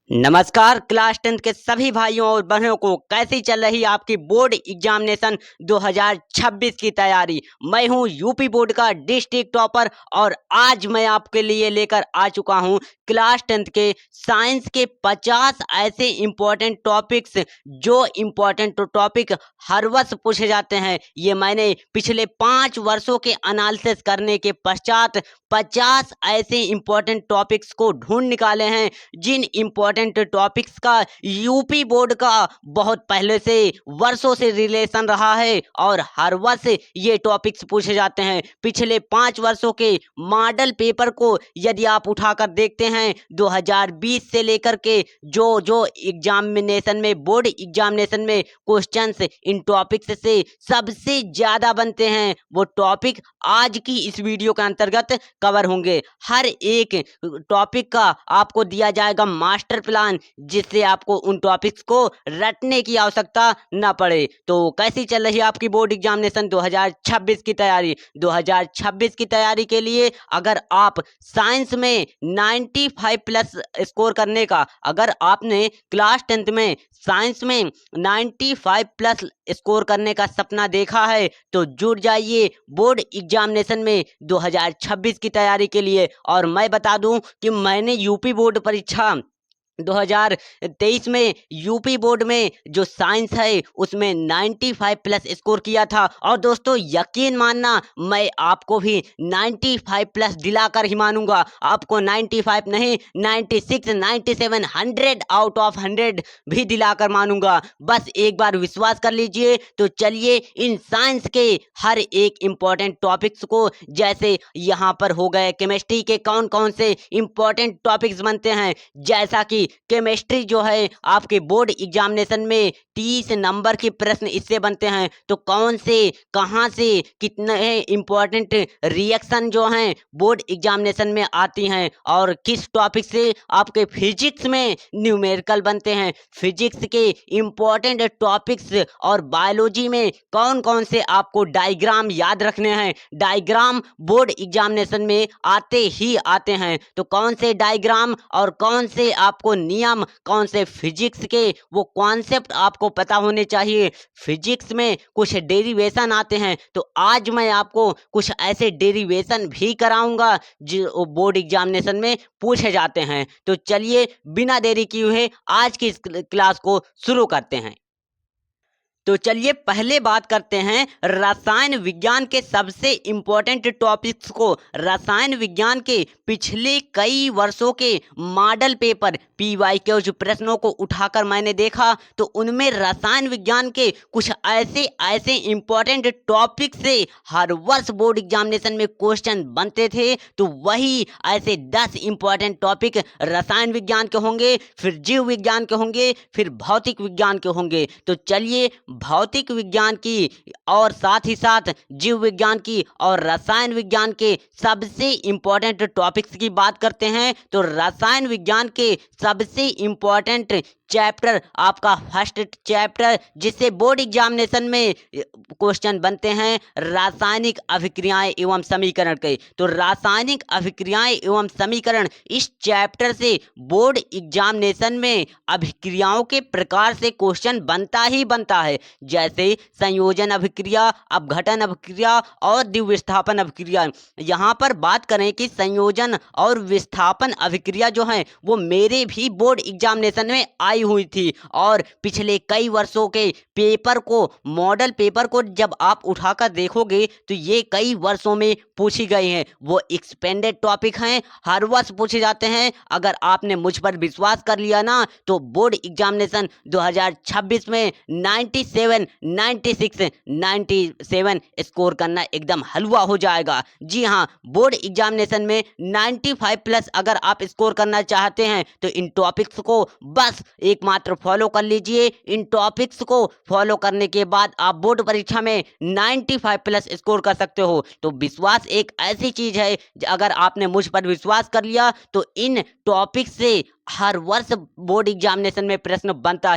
नमस्कार class 10th के सभी भाइयों और बहनों को कैसी चल रही है आपकी बोर्ड एग्जामिनेशन 2026 की तैयारी। मैं हूं यूपी बोर्ड का डिस्ट्रिक्ट टॉपर और आज मैं आपके लिए लेकर आ चुका हूं क्लास 10th के साइंस के 50 ऐसे इंपॉर्टेंट टॉपिक्स जो इंपॉर्टेंट टॉपिक हर वर्ष पूछे जाते हैं। ये मैंने पिछले 5 वर्षों के एनालिसिस करने के पश्चात 50 ऐसे इंपॉर्टेंट टॉपिक्स को ढूंढ निकाले हैं जिन इंपॉर्टेंट टॉपिक्स का यूपी बोर्ड का बहुत पहले से वर्षों से रिलेशन रहा है और हर वर्ष ये टॉपिक्स पूछे जाते हैं। पिछले 5 वर्षों के मॉडल पेपर को यदि आप उठाकर देखते हैं 2020 से लेकर के जो एग्जामिनेशन में बोर्ड एग्जामिनेशन में क्वेश्चंस इन टॉपिक्स से सबसे ज़्यादा बनते हैं, वो टॉपिक आज की इस वीडियो के अंतर्गत कवर होंगे। हर एक टॉपिक का आपको दिया जाएगा मास्टर प्लान जिससे आपको उन टॉपिक्स को रटने की आवश्यकता न पड़े। तो कैसी चल रही है आपकी बोर्ड एग्जामिनेशन 2026 की तैयारी? 2026 की तैयारी के लिए अगर आप साइंस में 95 प्लस स्कोर करने का, अगर आपने क्लास 10th में साइंस में 95 प्लस स्कोर करने का सपना देखा है तो जुड़ जाइए बोर्ड एग्जामिनेशन में 2026 की तैयारी के लिए। और मैं बता दूं कि मैंने यूपी बोर्ड परीक्षा 2023 में यूपी बोर्ड में जो साइंस है उसमें 95 प्लस स्कोर किया था और दोस्तों यकीन मानना मैं आपको भी 95 प्लस दिलाकर ही मानूंगा। आपको 95 नहीं 96, 97, 100 आउट ऑफ 100 भी दिलाकर मानूंगा। बस एक बार विश्वास कर लीजिए। तो चलिए इन साइंस के हर एक इम्पॉर्टेंट टॉपिक्स को, जैसे यहाँ पर हो गए केमिस्ट्री के कौन कौन से इम्पॉर्टेंट टॉपिक्स बनते हैं, जैसा कि केमिस्ट्री जो है आपके बोर्ड एग्जामिनेशन में 30 नंबर के प्रश्न इससे बनते हैं। तो कौन से, कहां से कितने इंपॉर्टेंट रिएक्शन जो हैं बोर्ड एग्जामिनेशन में आती हैं और किस टॉपिक से आपके फिजिक्स में न्यूमेरिकल बनते हैं, फिजिक्स के इंपॉर्टेंट टॉपिक्स और बायोलॉजी में कौन कौन से आपको डायग्राम याद रखने हैं। डायग्राम बोर्ड एग्जामिनेशन में आते ही आते हैं। तो कौन से डायग्राम और कौन से आपको नियम, कौन से फिजिक्स के वो कॉन्सेप्ट आपको पता होने चाहिए। फिजिक्स में कुछ डेरिवेशन आते हैं तो आज मैं आपको कुछ ऐसे डेरिवेशन भी कराऊंगा जो बोर्ड एग्जामिनेशन में पूछे जाते हैं। तो चलिए बिना देरी किए हुए आज की इस क्लास को शुरू करते हैं। तो चलिए पहले बात करते हैं रसायन विज्ञान के सबसे इम्पोर्टेंट टॉपिक्स को। रसायन विज्ञान के पिछले कई वर्षों के मॉडल पेपर PYQ प्रश्नों को उठाकर मैंने देखा तो उनमें रसायन विज्ञान के कुछ ऐसे इम्पोर्टेंट टॉपिक से हर वर्ष बोर्ड एग्जामिनेशन में क्वेश्चन बनते थे। तो वही ऐसे 10 इम्पोर्टेंट टॉपिक रसायन विज्ञान के होंगे, फिर जीव विज्ञान के होंगे, फिर भौतिक विज्ञान के होंगे। तो चलिए भौतिक विज्ञान की और साथ ही साथ जीव विज्ञान की और रसायन विज्ञान के सबसे इम्पोर्टेंट टॉपिक्स की बात करते हैं। तो रसायन विज्ञान के सबसे इम्पोर्टेंट चैप्टर, आपका फर्स्ट चैप्टर जिससे बोर्ड एग्जामिनेशन में क्वेश्चन बनते हैं, रासायनिक अभिक्रियाएं एवं समीकरण के। तो रासायनिक अभिक्रियाएं एवं समीकरण इस चैप्टर से बोर्ड एग्जामिनेशन में अभिक्रियाओं के प्रकार से क्वेश्चन बनता ही बनता है, जैसे संयोजन अभिक्रिया, अपघटन अभिक्रिया और द्विविस्थापन अभिक्रिया। यहाँ पर बात करें कि संयोजन और विस्थापन अभिक्रिया जो है वो मेरे भी बोर्ड एग्जामिनेशन में आई हुई थी और पिछले कई वर्षों के पेपर को, मॉडल पेपर को जब आप उठाकर देखोगे तो ये कई वर्षों में पूछी गई हैं। वो एक्सपेंडेड टॉपिक हैं, हर वर्ष पूछे जाते हैं। अगर आपने मुझ पर विश्वास कर लिया ना तो बोर्ड एग्जामिनेशन 2026 में 97, 96, 97 स्कोर करना एकदम हलवा हो जाएगा। जी हाँ, बोर्ड एग्जामिनेशन में 95 प्लस अगर आप स्कोर करना चाहते हैं तो इन टॉपिक्स को बस एकमात्र फॉलो कर लीजिए। इन टॉपिक्स को फॉलो करने के बाद आप बोर्ड परीक्षा में 95 प्लस स्कोर कर सकते हो। तो विश्वास एक ऐसी चीज है, अगर आपने मुझ पर विश्वास कर लिया तो इन टॉपिक्स से हर वर्ष बोर्ड एग्जामिनेशन में प्रश्न बनता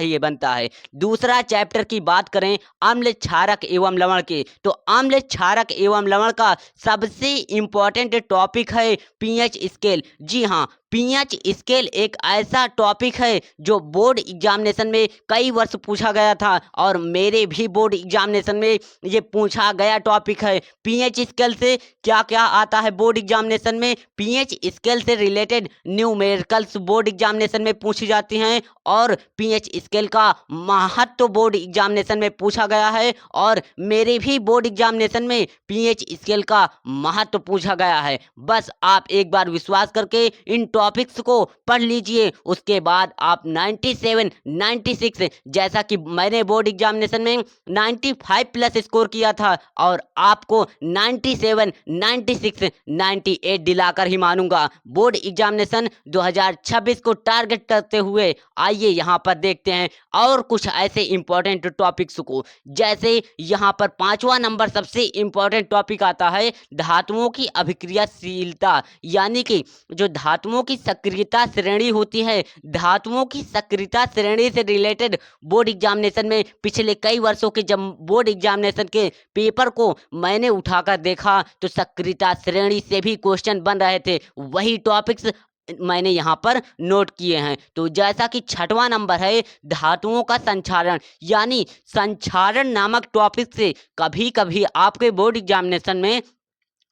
है। दूसरा चैप्टर की बात करें अम्ल क्षारक एवं लवण की, तो अम्ल क्षारक एवं लवण का सबसे इम्पोर्टेंट टॉपिक है पीएच स्केल। जी हाँ, पीएच स्केल एक ऐसा टॉपिक है जो बोर्ड एग्जामिनेशन में कई वर्ष पूछा गया था और मेरे भी बोर्ड एग्जामिनेशन में ये पूछा गया टॉपिक है। पीएच स्केल से क्या क्या आता है बोर्ड एग्जामिनेशन में, पीएच स्केल से रिलेटेड न्यूमेरिकल्स बोर्ड एग्जामिनेशन में पूछी जाती हैं और पीएच स्केल का महत्व बोर्ड एग्जामिनेशन में पूछा गया है और मेरे भी बोर्ड एग्जामिनेशन में पीएच स्केल का महत्व पूछा गया है। बस आप एक बार विश्वास करके इन टॉपिक्स को पढ़ लीजिए, उसके बाद आप 97, 96, जैसा कि मैंने बोर्ड एग्जामिनेशन में 95 प्लस स्कोर किया था और आपको 97, 96, 98 दिलाकर ही मानूंगा। बोर्ड एग्जामिनेशन 2026 को टारगेट करते हुए आइए यहाँ पर देखते हैं और कुछ ऐसे इंपॉर्टेंट टॉपिक्स को, जैसे यहाँ पर 5वां नंबर सबसे इंपॉर्टेंट टॉपिक आता है धातुओं की अभिक्रियाशीलता, यानी कि जो धातुओं की सक्रियता श्रेणी होती है, धातुओं की सक्रियता श्रेणी से रिलेटेड बोर्ड एग्जामिनेशन में पिछले कई वर्षों के जब बोर्ड एग्जामिनेशन के पेपर को मैंने उठाकर देखा तो सक्रियता श्रेणी से भी क्वेश्चन बन रहे थे, वही टॉपिक्स मैंने यहाँ पर नोट किए हैं। तो जैसा कि 6वां नंबर है धातुओं का संक्षारण, यानी संक्षारण नामक टॉपिक से कभी कभी आपके बोर्ड एग्जामिनेशन में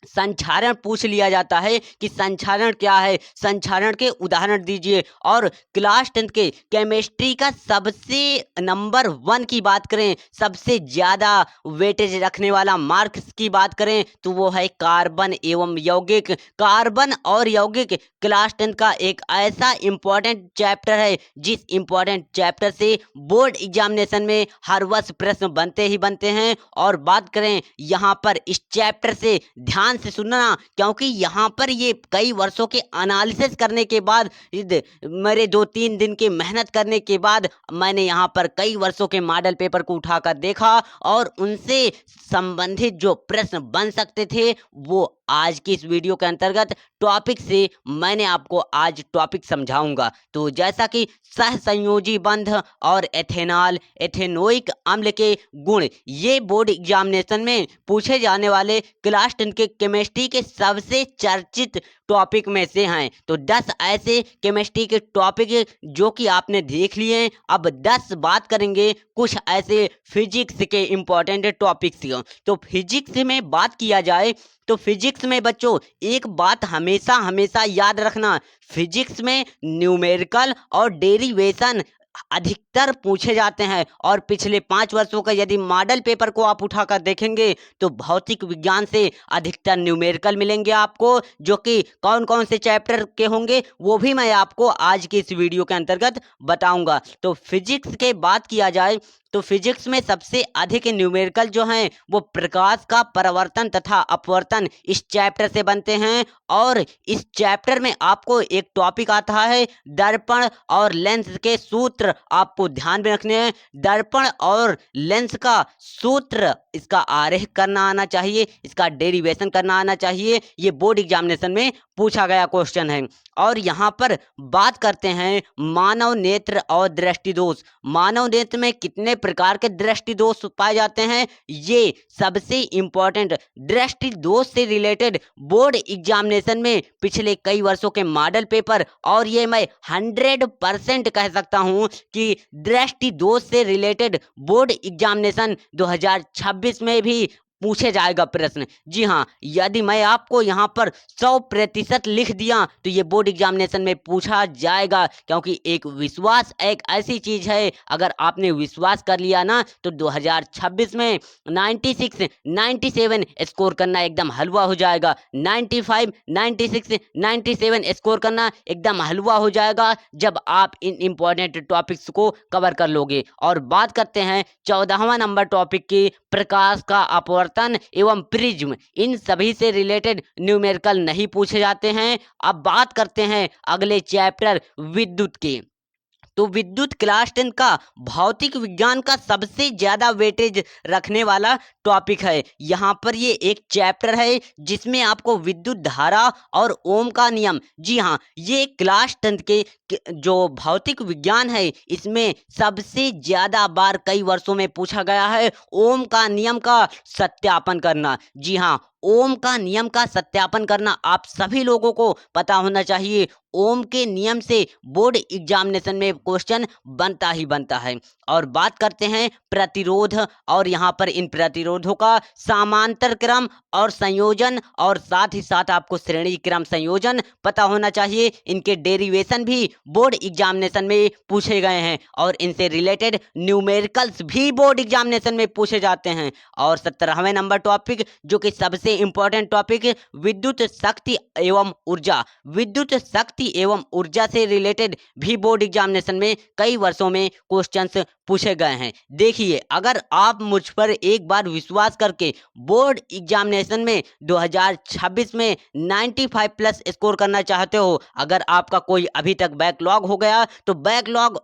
संक्षारण पूछ लिया जाता है कि संक्षारण क्या है, संक्षारण के उदाहरण दीजिए। और क्लास 10 के केमिस्ट्री का सबसे नंबर 1 की बात करें, सबसे ज़्यादा वेटेज रखने वाला मार्क्स की बात करें तो वो है कार्बन एवं यौगिक। कार्बन और यौगिक क्लास 10 का एक ऐसा इम्पॉर्टेंट चैप्टर है जिस इम्पॉर्टेंट चैप्टर से बोर्ड एग्जामिनेशन में हर वर्ष प्रश्न बनते ही बनते हैं। और बात करें यहाँ पर इस चैप्टर से ध्यान से सुनना, क्योंकि यहाँ पर ये कई वर्षों के एनालिसिस करने के बाद, मेरे 2-3 दिन की मेहनत करने के बाद मैंने यहाँ पर कई वर्षों के मॉडल पेपर को उठाकर देखा और उनसे संबंधित जो प्रश्न बन सकते थे वो आज की इस वीडियो के अंतर्गत टॉपिक से मैंने आपको आज टॉपिक समझाऊंगा। तो जैसा कि सहसंयोजी बंध और एथेनॉल एथेनोइक अम्ल के गुण, ये बोर्ड एग्जामिनेशन में पूछे जाने वाले क्लास 10 के केमिस्ट्री के सबसे चर्चित टॉपिक में से हैं। तो 10 ऐसे केमिस्ट्री के टॉपिक जो कि आपने देख लिए। अब 10 बात करेंगे कुछ ऐसे फिजिक्स के इम्पोर्टेंट टॉपिक्स। तो फिजिक्स में बात किया जाए तो फिजिक्स में बच्चों एक बात हमेशा हमेशा याद रखना, फिजिक्स में न्यूमेरिकल और डेरिवेशन अधिकतर पूछे जाते हैं। और पिछले 5 वर्षों का यदि मॉडल पेपर को आप उठाकर देखेंगे तो भौतिक विज्ञान से अधिकतर न्यूमेरिकल मिलेंगे आपको, जो कि कौन कौन से चैप्टर के होंगे वो भी मैं आपको आज की इस वीडियो के अंतर्गत बताऊंगा। तो फिजिक्स के बात किया जाए तो फिजिक्स में सबसे अधिक न्यूमेरिकल जो हैं वो प्रकाश का परावर्तन तथा अपवर्तन इस चैप्टर से बनते हैं। और इस चैप्टर में आपको एक टॉपिक आता है दर्पण और लेंस के सूत्र, आपको ध्यान में रखने हैं। दर्पण और लेंस का सूत्र, इसका आरेख करना आना चाहिए, इसका डेरिवेशन करना आना चाहिए। ये बोर्ड एग्जामिनेशन में पूछा गया क्वेश्चन है। और यहाँ पर बात करते हैं मानव नेत्र और दृष्टि दोष। मानव नेत्र में कितने प्रकार के दृष्टि दोष पाए जाते हैं, ये सबसे इंपॉर्टेंट दृष्टि दोष से रिलेटेड बोर्ड एग्जामिनेशन में पिछले कई वर्षों के मॉडल पेपर, और ये मैं 100% कह सकता हूँ कि दृष्टि दोष से रिलेटेड बोर्ड एग्जामिनेशन 2026 में भी पूछे जाएगा प्रश्न। जी हाँ, यदि मैं आपको यहाँ पर 100% लिख दिया तो ये बोर्ड एग्जामिनेशन में पूछा जाएगा, क्योंकि एक विश्वास एक ऐसी चीज है, अगर आपने विश्वास कर लिया ना तो 2026 में 96, 97 स्कोर करना एकदम हलवा हो जाएगा। 95, 96, 97 स्कोर करना एकदम हलवा हो जाएगा जब आप इन इंपॉर्टेंट टॉपिक्स को कवर कर लोगे। और बात करते हैं 14वां नंबर टॉपिक की, प्रकाश का अपवर्तन एवं प्रिज्म। इन सभी से रिलेटेड न्यूमेरिकल नहीं पूछे जाते हैं। अब बात करते हैं अगले चैप्टर विद्युत की। तो विद्युत क्लास 10 का भौतिक विज्ञान का सबसे ज़्यादा वेटेज रखने वाला टॉपिक है। यहाँ पर ये एक चैप्टर है जिसमें आपको विद्युत धारा और ओम का नियम, जी हाँ, ये क्लास 10 के जो भौतिक विज्ञान है इसमें सबसे ज़्यादा बार कई वर्षों में पूछा गया है ओम का नियम का सत्यापन करना। जी हाँ, ओम का नियम का सत्यापन करना आप सभी लोगों को पता होना चाहिए। ओम के नियम से बोर्ड एग्जामिनेशन में क्वेश्चन बनता ही बनता है। और बात करते हैं प्रतिरोध, और यहाँ पर इन प्रतिरोधों का समांतर क्रम और संयोजन, और साथ ही साथ आपको श्रेणी क्रम संयोजन पता होना चाहिए। इनके डेरिवेशन भी बोर्ड एग्जामिनेशन में पूछे गए हैं और इनसे रिलेटेड न्यूमेरिकल्स भी बोर्ड एग्जामिनेशन में पूछे जाते हैं। और 17वें नंबर टॉपिक जो कि सबसे इंपॉर्टेंट टॉपिक, विद्युत शक्ति एवं ऊर्जा। विद्युत शक्ति एवं ऊर्जा से रिलेटेड भी बोर्ड एग्जामिनेशन में कई वर्षों में क्वेश्चंस पूछे गए हैं। देखिए, अगर आप मुझ पर एक बार विश्वास करके बोर्ड एग्जामिनेशन में 2026 में 95 प्लस स्कोर करना चाहते हो, अगर आपका कोई अभी तक बैकलॉग हो गया तो बैकलॉग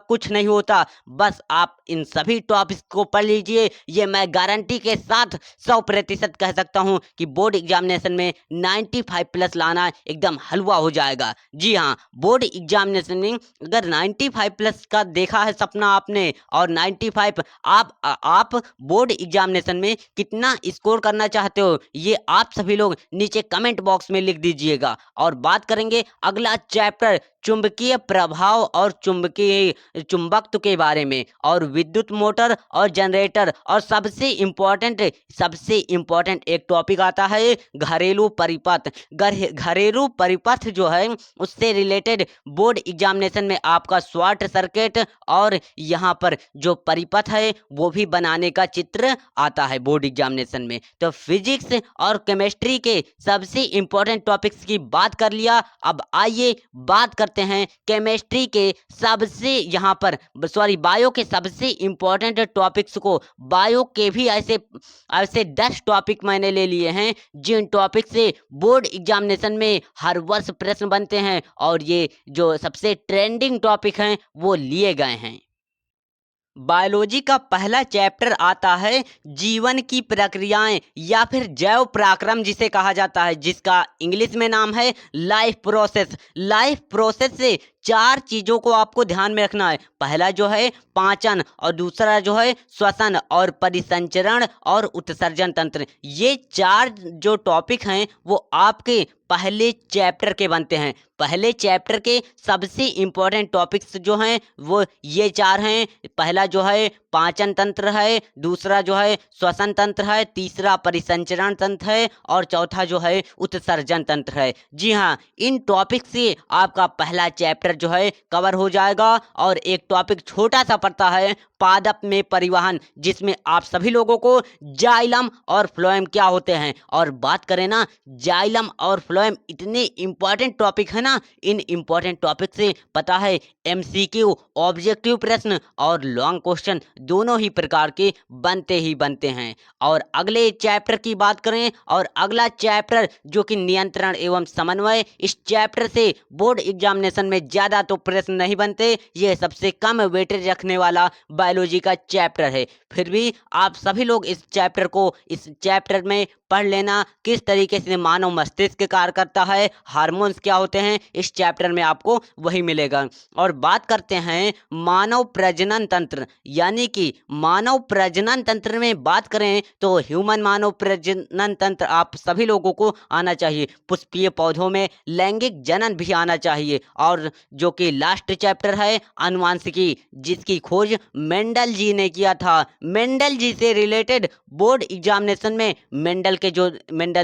कुछ नहीं होता, बस आप इन सभी टॉपिक्स को पढ़ लीजिए। ये मैं गारंटी के साथ 100% कह सकता हूं कि बोर्ड एग्जामिनेशन में 95 प्लस लाना एकदम हलवा हो जाएगा। जी हाँ, बोर्ड एग्जामिनेशन में अगर 95 प्लस का देखा है सपना आपने, और 95 आप बोर्ड एग्जामिनेशन में कितना स्कोर करना चाहते हो, ये आप सभी लोग नीचे कमेंट बॉक्स में लिख दीजिएगा। और बात करेंगे अगला चैप्टर चुंबकीय प्रभाव और चुंबकत्व के बारे में, और विद्युत मोटर और जनरेटर, और सबसे इम्पोर्टेंट एक टॉपिक आता है घरेलू परिपथ। घरेलू परिपथ जो है उससे रिलेटेड बोर्ड एग्जामिनेशन में आपका शॉर्ट सर्किट और यहाँ पर जो परिपथ है वो भी बनाने का चित्र आता है बोर्ड एग्जामिनेशन में। तो फिजिक्स और केमिस्ट्री के सबसे इंपॉर्टेंट टॉपिक्स की बात कर लिया। अब आइए बात करते हैं केमिस्ट्री के सबसे यहाँ पर बायो के सबसे इंपॉर्टेंट टॉपिक्स को। बायो के भी ऐसे 10 टॉपिक मैंने ले लिए हैं जिन टॉपिक से बोर्ड एग्जामिनेशन में हर वर्ष प्रश्न बनते हैं, और ये जो सबसे ट्रेंडिंग टॉपिक हैं वो लिए गए हैं। बायोलॉजी का पहला चैप्टर आता है जीवन की प्रक्रियाएं या फिर जैव पराक्रम जिसे कहा जाता है, जिसका इंग्लिश में नाम है लाइफ प्रोसेस। लाइफ प्रोसेस से 4 चीज़ों को आपको ध्यान में रखना है। पहला जो है पाचन, और दूसरा जो है श्वसन और परिसंचरण और उत्सर्जन तंत्र। ये 4 जो टॉपिक हैं वो आपके पहले चैप्टर के बनते हैं। पहले चैप्टर के सबसे इम्पोर्टेंट टॉपिक्स जो हैं वो ये 4 हैं। पहला जो है पाचन तंत्र है, दूसरा जो है श्वसन तंत्र है, तीसरा परिसंचरण तंत्र है, और चौथा जो है उत्सर्जन तंत्र है। जी हाँ, इन टॉपिक से आपका पहला चैप्टर जो है कवर हो जाएगा। और एक टॉपिक छोटा सा पड़ता है पादप में परिवहन, जिसमें आप सभी लोगों को जाइलम और फ्लोएम क्या होते हैं। और बात करें ना, जाइलम और फ्लोएम इतने इंपॉर्टेंट टॉपिक है ना, इन इंपॉर्टेंट टॉपिक से पता है एमसीक्यू, ऑब्जेक्टिव प्रश्न और लॉन्ग क्वेश्चन दोनों ही प्रकार के बनते ही बनते हैं। और अगले चैप्टर की बात करें, और अगला चैप्टर जो कि नियंत्रण एवं समन्वय, इस चैप्टर से बोर्ड एग्जामिनेशन में ज़्यादा तो प्रश्न नहीं बनते। ये सबसे कम वेटेज रखने वाला बायोलॉजी का चैप्टर है। फिर भी आप सभी लोग इस चैप्टर में पढ़ लेना किस तरीके से मानव मस्तिष्क कार्य करता है, हार्मोन्स क्या होते हैं, इस चैप्टर में आपको वही मिलेगा। और बात करते हैं मानव प्रजनन तंत्र, यानी कि मानव प्रजनन तंत्र में बात करें तो ह्यूमन मानव प्रजनन तंत्र आप सभी लोगों को आना चाहिए। पुष्पीय पौधों में लैंगिक जनन भी आना चाहिए। और जो कि लास्ट चैप्टर है आनुवांशिकी, जिसकी खोज मेंडल जी ने किया था। मेंडल जी से रिलेटेड बोर्ड एग्जामिनेशन में मेंडल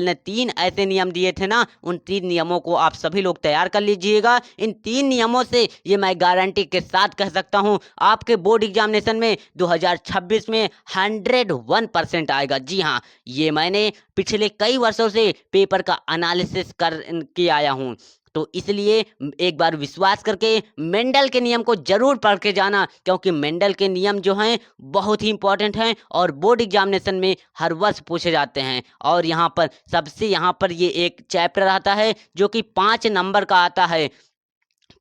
ने 3 ऐसे नियम दिए थे ना, उन 3 नियमों को आप सभी लोग तैयार कर लीजिएगा। इन 3 नियमों से ये मैं गारंटी के साथ कह सकता हूं आपके बोर्ड एग्जामिनेशन में 2026 में 101% आएगा। जी हाँ, ये मैंने पिछले कई वर्षों से पेपर का एनालिसिस करके आया हूं। तो इसलिए एक बार विश्वास करके मेंडल के नियम को जरूर पढ़ के जाना, क्योंकि मेंडल के नियम जो हैं बहुत ही इंपॉर्टेंट हैं और बोर्ड एग्जामिनेशन में हर वर्ष पूछे जाते हैं। और यहाँ पर ये एक चैप्टर आता है जो कि 5 नंबर का आता है।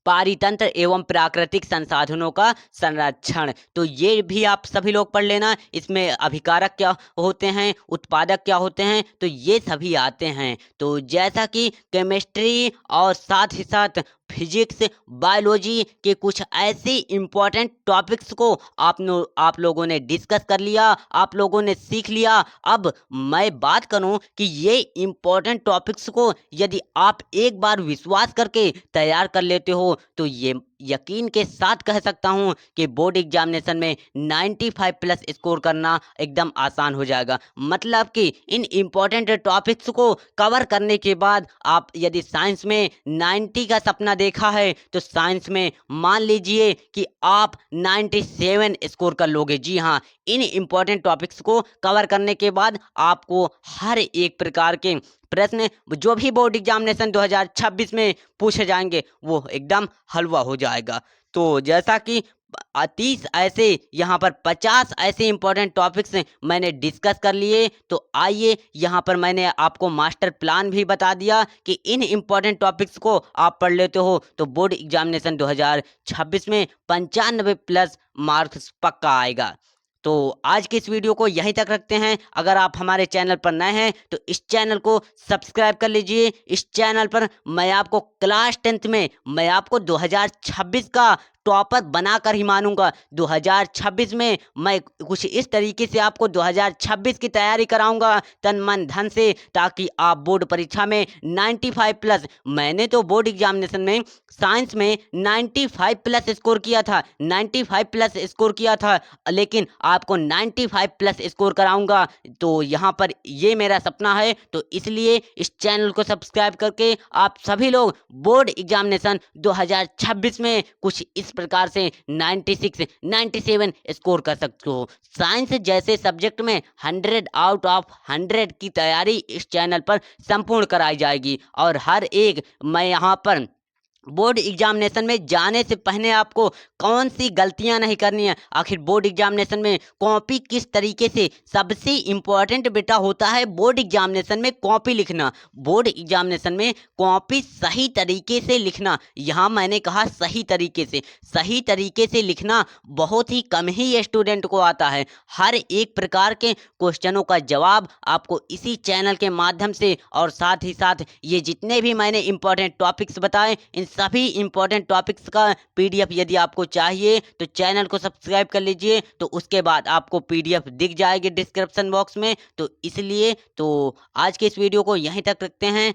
पारितंत्र एवं प्राकृतिक संसाधनों का संरक्षण। तो ये भी आप सभी लोग पढ़ लेना। इसमें अभिकारक क्या होते हैं, उत्पादक क्या होते हैं, तो ये सभी आते हैं। तो जैसा कि केमिस्ट्री और साथ ही साथ फिजिक्स, बायोलॉजी के कुछ ऐसे इम्पोर्टेंट टॉपिक्स को आप लोगों ने डिस्कस कर लिया, आप लोगों ने सीख लिया। अब मैं बात करूं कि ये इम्पोर्टेंट टॉपिक्स को यदि आप एक बार विश्वास करके तैयार कर लेते हो तो ये यकीन के साथ कह सकता हूं कि बोर्ड एग्जामिनेशन में 95 प्लस स्कोर करना एकदम आसान हो जाएगा। मतलब कि इन इम्पोर्टेंट टॉपिक्स को कवर करने के बाद आप यदि साइंस में 90 का सपना देखा है तो साइंस में मान लीजिए कि आप 97 स्कोर कर लोगे। जी हाँ, इन इम्पोर्टेंट टॉपिक्स को कवर करने के बाद आपको हर एक प्रकार के प्रश्न जो भी बोर्ड एग्जामिनेशन 2026 में पूछे जाएंगे वो एकदम हलवा हो जाएगा। तो जैसा कि 30 ऐसे यहाँ पर 50 ऐसे इंपॉर्टेंट टॉपिक्स मैंने डिस्कस कर लिए। तो आइए यहाँ पर मैंने आपको मास्टर प्लान भी बता दिया कि इन इंपॉर्टेंट टॉपिक्स को आप पढ़ लेते हो तो बोर्ड एग्जामिनेशन 2026 में 95 प्लस मार्क्स पक्का आएगा। तो आज की इस वीडियो को यहीं तक रखते हैं। अगर आप हमारे चैनल पर नए हैं तो इस चैनल को सब्सक्राइब कर लीजिए। इस चैनल पर मैं आपको क्लास 10th में मैं आपको 2026 का टॉपर बनाकर ही मानूंगा। 2026 में मैं कुछ इस तरीके से आपको 2026 की तैयारी कराऊंगा तन मन धन से, ताकि आप बोर्ड परीक्षा में 95 प्लस, मैंने तो बोर्ड एग्जामिनेशन में साइंस में 95 प्लस स्कोर किया था, 95 प्लस स्कोर किया था, लेकिन आपको 95 प्लस स्कोर कराऊंगा। तो यहाँ पर ये मेरा सपना है। तो इसलिए इस चैनल को सब्सक्राइब करके आप सभी लोग बोर्ड एग्जामिनेशन 2026 में कुछ इस प्रकार से 96 97 स्कोर कर सकते हो। साइंस जैसे सब्जेक्ट में 100 आउट ऑफ 100 की तैयारी इस चैनल पर संपूर्ण कराई जाएगी। और हर एक मैं यहाँ पर बोर्ड एग्जामिनेशन में जाने से पहले आपको कौन सी गलतियां नहीं करनी है। आखिर बोर्ड एग्जामिनेशन में कॉपी किस तरीके से, सबसे इम्पोर्टेंट बेटा होता है बोर्ड एग्जामिनेशन में कॉपी लिखना। बोर्ड एग्जामिनेशन में कॉपी सही तरीके से लिखना, यहाँ मैंने कहा सही तरीके से लिखना बहुत ही कम ही स्टूडेंट को आता है। हर एक प्रकार के क्वेश्चनों का जवाब आपको इसी चैनल के माध्यम से, और साथ ही साथ ये जितने भी मैंने इंपॉर्टेंट टॉपिक्स बताए इन सभी इंपॉर्टेंट टॉपिक्स का पीडीएफ यदि आपको चाहिए तो चैनल को सब्सक्राइब कर लीजिए। तो उसके बाद आपको पीडीएफ दिख जाएगी डिस्क्रिप्शन बॉक्स में। तो इसलिए तो आज के इस वीडियो को यहीं तक रखते हैं।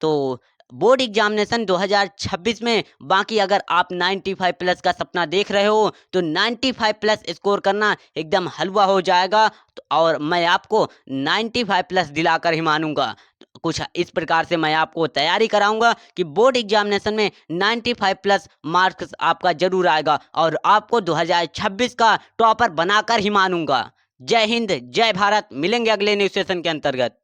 तो बोर्ड एग्जामिनेशन 2026 में बाकी अगर आप 95 प्लस का सपना देख रहे हो तो 95 प्लस स्कोर करना एकदम हलवा हो जाएगा। और मैं आपको 95 प्लस दिलाकर ही मानूंगा। कुछ इस प्रकार से मैं आपको तैयारी कराऊंगा कि बोर्ड एग्जामिनेशन में 95 प्लस मार्क्स आपका जरूर आएगा और आपको 2026 का टॉपर बनाकर ही मानूंगा। जय हिंद, जय भारत। मिलेंगे अगले न्यूज सेशन के अंतर्गत।